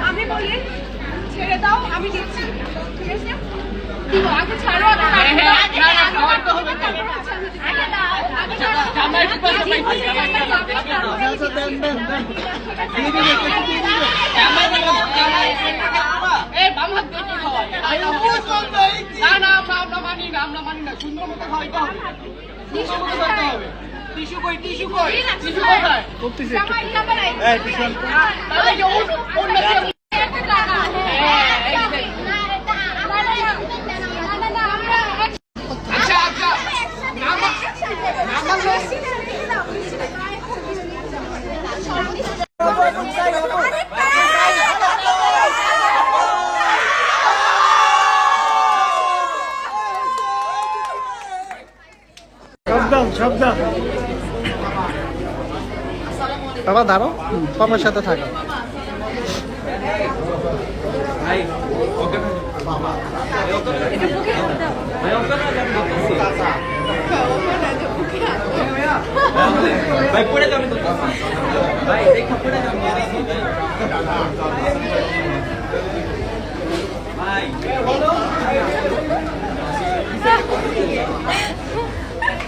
আমি বলি ছেড়ে দাও, আমি দিচ্ছি। ঠিক আছে, দিব আগে ছাড়ো। বাবা দাঁড়ো, বাবার সাথে থাকো।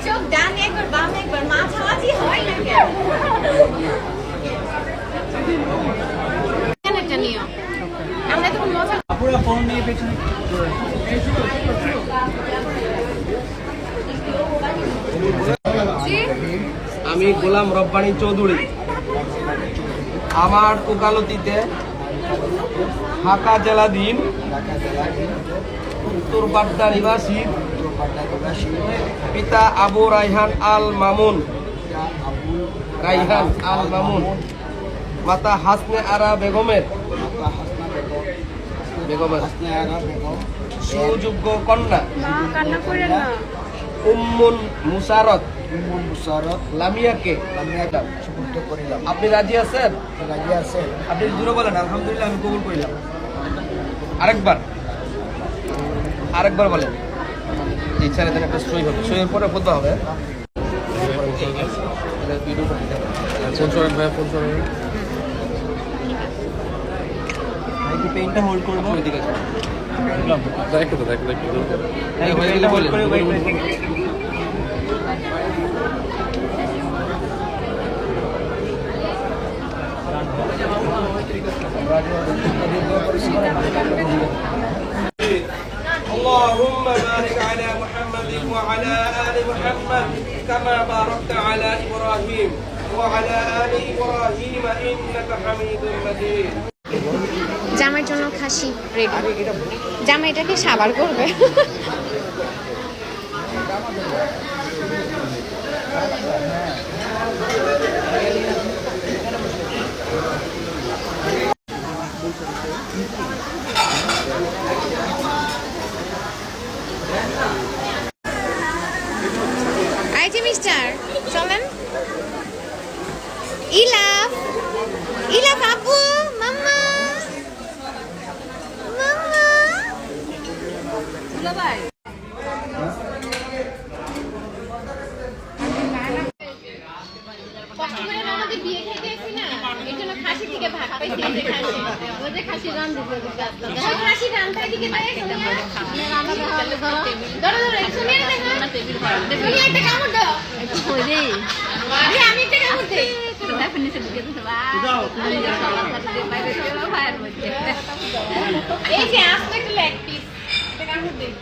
চোখ ডানে একবার বামে একবার মাঝামাঝি হয় না কেন? নিও আমরা তখন মজা পুরো ফোন নিয়ে পেছনে। আমি গোলাম রব্বানী চৌধুরী, আমার ওকালতিতে ঢাকা জেলাধীন উত্তর বাড্ডা নিবাসী পিতা আবু রায়হান আল মামুন, মাতা হাসনে আরা বেগমের সুযোগ্য কন্যা উম্মুন মুসারত লামিয়াকে সুপুত্র করিলাম। আপনি রাজি আছেন? রাজি আছেন। আপনি জুড়ে বলেন আলহামদুলিল্লাহ আমি কবুল করিলাম। আরেকবার বলেন। ইচ্ছার এখানে একটা সই হবে, সইয়ের পরে বলতে হবে। ফোন করেন ভাই, ফোন করেন। পেইনটা হোল্ড করবো ওইদিকে বলেন। اللهم بارك على محمد وعلى آل محمد كما باركت على إبراهيم وعلى آل إبراهيم إنك حميد مجيد জামাইয়ের জন্য খাসি রেডি। জামাই এটাকে সাবার করবে। আইজি মিস্টার চলেন। ইলাফ ইলাফ আপু মাম্মা মাম্মা ভাই আমাদের বিয়ে খেতে এসেছি না, এই জন্য খাসি থেকে ভাগ পাইছি। খাসি রান খাসি রান্তার দিকে একটা কামড় দাও। আমি একটা কামড় দিই। এই যে আস্ত একটা লেগ পিস, একটা কামড় দিই।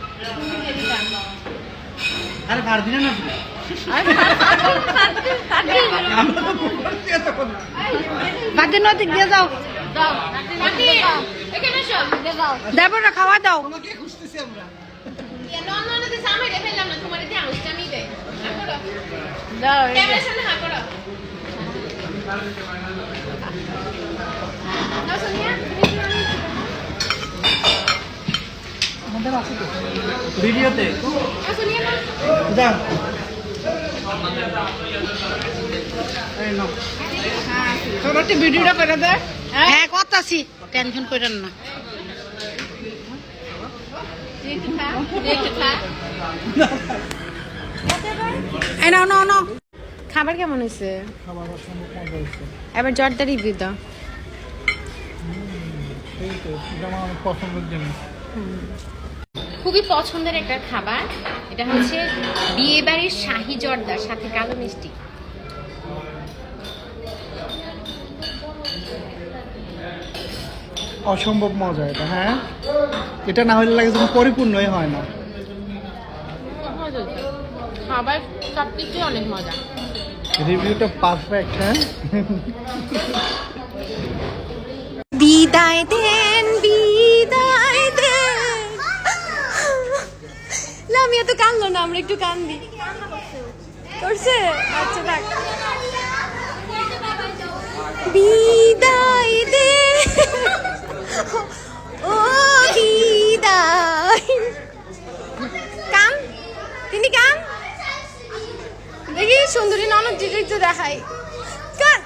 আরে ভার দিনা না বাদে নদী দিয়ে যাও, দেবো না খাওয়া দাও। ভিডিওতে যা ভিডিওটা করে দে। হ্যাঁ করতাছি, টেনশন করেন না। নাও নাও নাও। খাবার কেমন হয়েছে? খাবার অসম্ভব মজা হয়েছে। এবার জর্দা রিভিউ দাও। এই তো এটা আমার অনেক পছন্দের জিনিস। খুবই পছন্দের একটা খাবার। এটা হচ্ছে বিয়ে বাড়ির শাহী জর্দার সাথে কালো মিষ্টি। অসম্ভব মজা এটা। হ্যাঁ, এটা না হলে লাগে যেন পরিপূর্ণই হয় না। খাবার সবকিছু অনেক মজা। রিভিউটা পারফেক্ট। হ্যাঁ, বিদায় দেন বিদায় দেন। লামিয়া তো কান্দলো না, আমরা একটু কান্দি। করছে? আচ্ছা থাক। বিদায় দে ও বিদায়। কান তিনি কান দেখি সুন্দরী ননদ জিকে একটু দেখাই। কান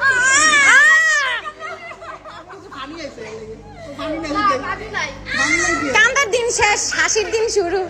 কান্দার দিন শেষ, হাসির দিন শুরু।